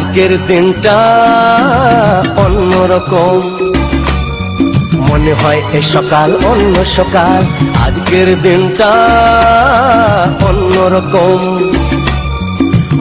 আজকের দিনটা অন্যরকম, মনে হয় এ সকাল অন্য সকাল। আজকের দিনটা অন্যরকম,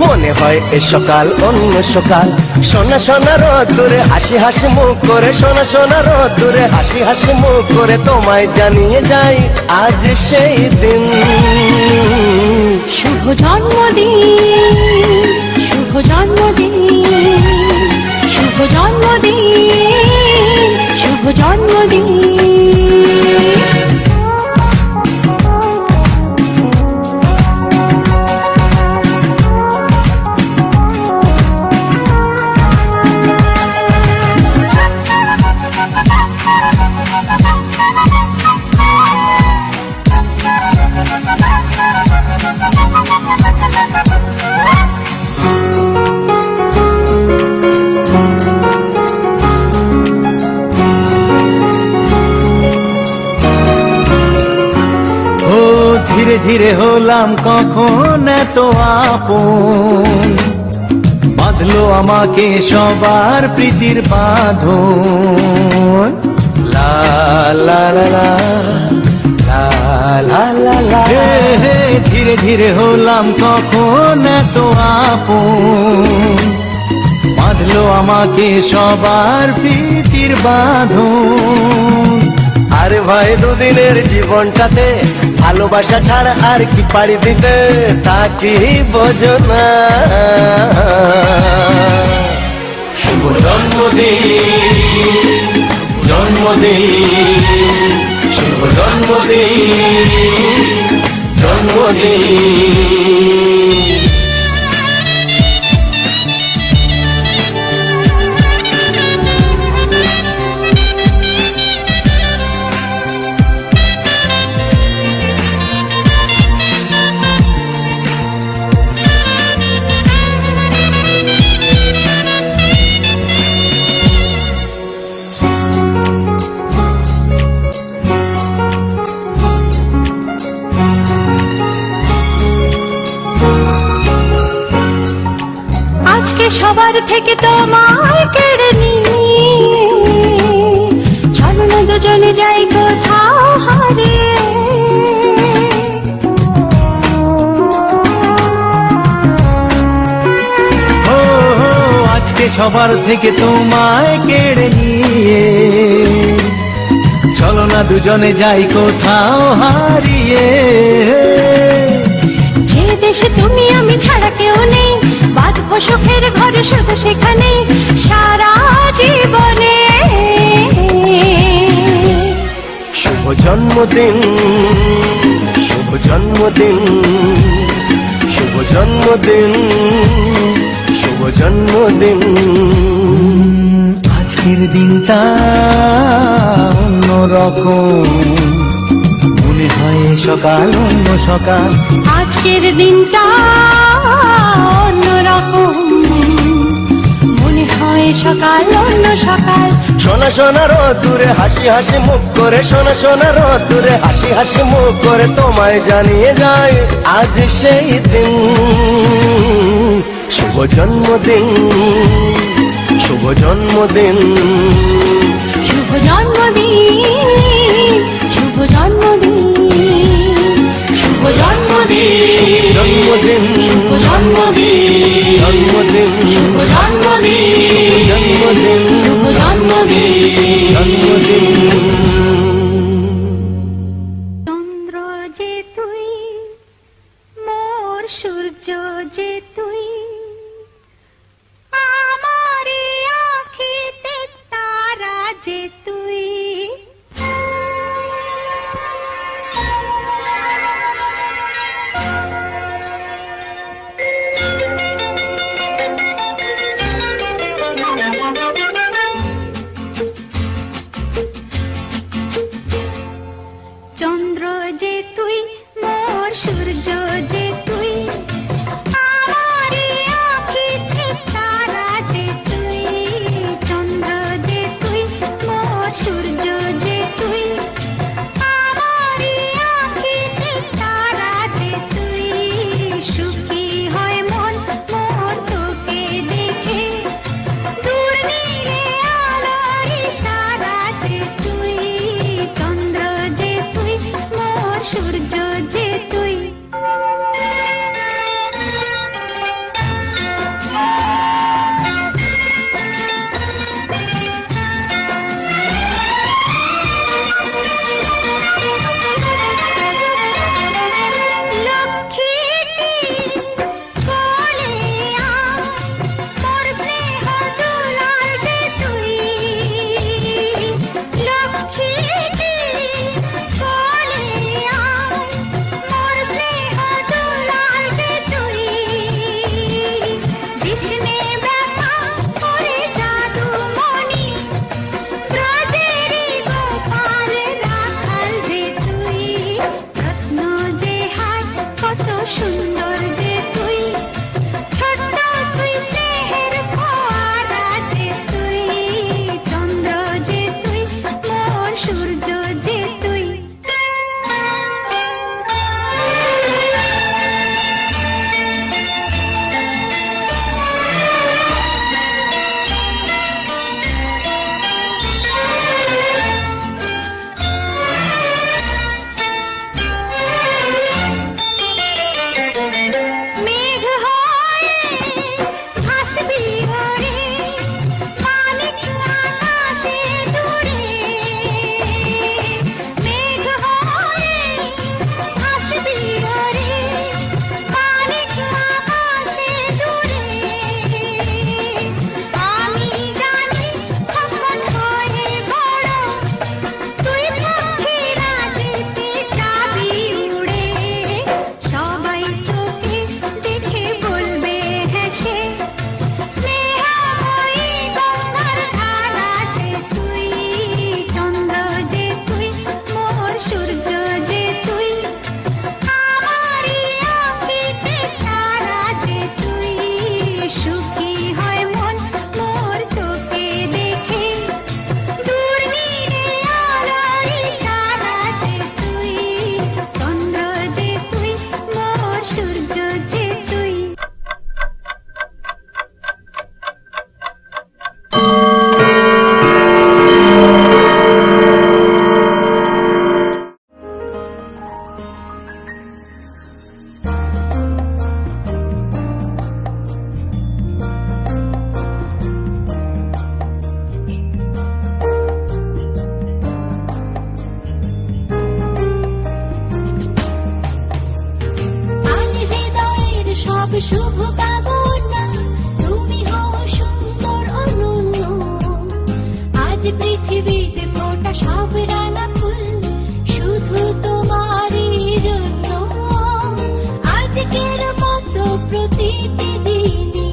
মনে হয় এ সকাল অন্য সকাল। সোনা সোনা রোদ্দুরে হাসি হাসি মুখ করে, সোনা সোনা রোদ্দুরে হাসি হাসি মুখ করে তোমায় জানিয়ে যাই আজ সেই দিন। শুভ জন্মদিন, শুভ জন্মদিন, শুভ জন্মদিন, শুভ জন্মদিন। ধীরে ধীরে হলাম কখন এত আপন, বাঁধলো আমাকে সবার প্রীতির বাঁধন। লা লা লা লা লা লা লা লা। ধীরে ধীরে হলাম কখন এত আপন, বাঁধলো আমাকে সবার প্রীতির বাঁধন। আরে ভাই দুদিনের জীবনটাতে ভালোবাসা ছাড়া আর কি পাড়ি দিতে, তা কি বোঝো না? শুভ জন্মদিন, জন্মদিন, শুভ জন্মদিন, জন্মদিন। সবার থেকে তোমায় কেড়ে নিয়ে চলো না দুজনে যাই কোথাও হারিয়ে। আজকে সবার থেকে তোমায় কেড়ে নিয়ে চলো না দুজনে যাই কোথাও হারিয়ে। যে দেশে তুমি আমি ছাড়া কেউ নেই, বাঁধবো সুখের ঘরে শুধু সেখানে সারা জীবনে। শুভ জন্মদিন, শুভ জন্মদিন, শুভ জন্মদিন, শুভ জন্মদিন। আজকের দিনটা অন্যরকম, মনে হয় সকাল অন্য সকাল। আজকের দিনটা অন্যরকম, মনে হয় সকাল অন্য সকাল। সোনা সোনা রোদ্দুরে হাসি হাসি মুখ করে, সোনা সোনা রোদ্দুরে হাসি হাসি মুখ করে তোমায় জানিয়ে যায় আজ সেই দিন। শুভ জন্মদিন, শুভ জন্মদিন, শুভ জন্মদিন, শুভ জন্মদিন, শুভ জন্মদিন, জন্মদিন, শুভ জন্মদিন, জন্মদিন, শুভ জন্মদিন, জন্মদিন, শুভ জন্মদিন, জন্মদিন। চন্দ্র যে তুই, মোর সূর্য যে তুই, আমারি আঁখিতে তারা যে তুই। শুভ কামনা, তুমি হও সুন্দর অনন্য। আজ পৃথিবীতে ফোটা সব রাঙা ফুল শুধু তোমারই জন্য। আজকের মতো প্রতিটি দিনই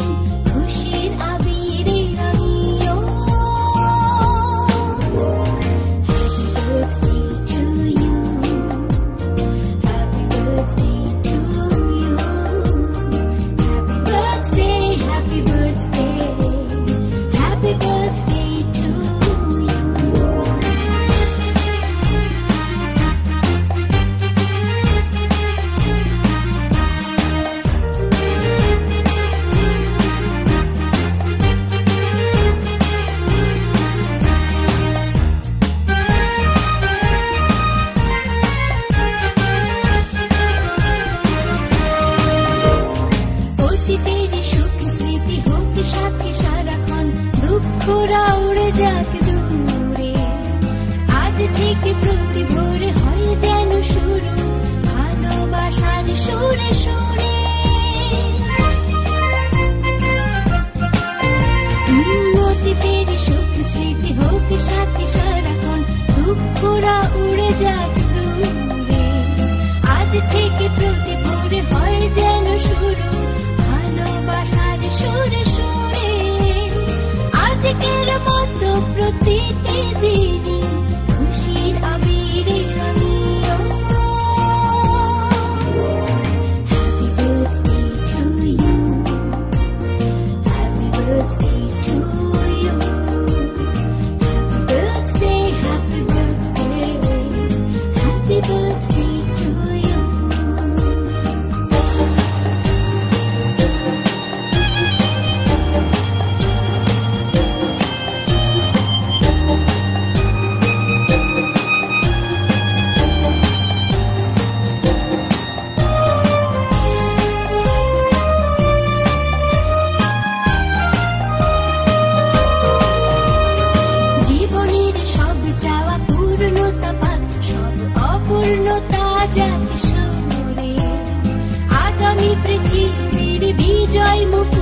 খুশির আবিরে রাঙিও। Happy birthday to you, happy birthday to you, অতীতের সুখ স্মৃতি হোক সাথে সারাক্ষণ, দুঃখরা উড়ে যাক দূরে। আজ থেকে প্রতি ভোরে হয় যেন শুরু ভালোবাসার সুরে সুরে। অতীতের সুখ স্মৃতি হোক সাথে সারাক্ষণ, দুঃখরা উড়ে যাক দূরে। আজ থেকে প্রতি ভোরে হয় যেন শুরু ভালোবাসার সুরে সুরে। আজকের মতো প্রতিটি দিনই খুশির আবিরে রাঙিও। Happy birthday to you, happy birthday to you, happy birthday, happy birthday to you. জীবনের সব চাওয়া পূর্ণতা পাক, সব অপূর্ণতা যাক সরে। আগামী পৃথিবীর বিজয় মুখ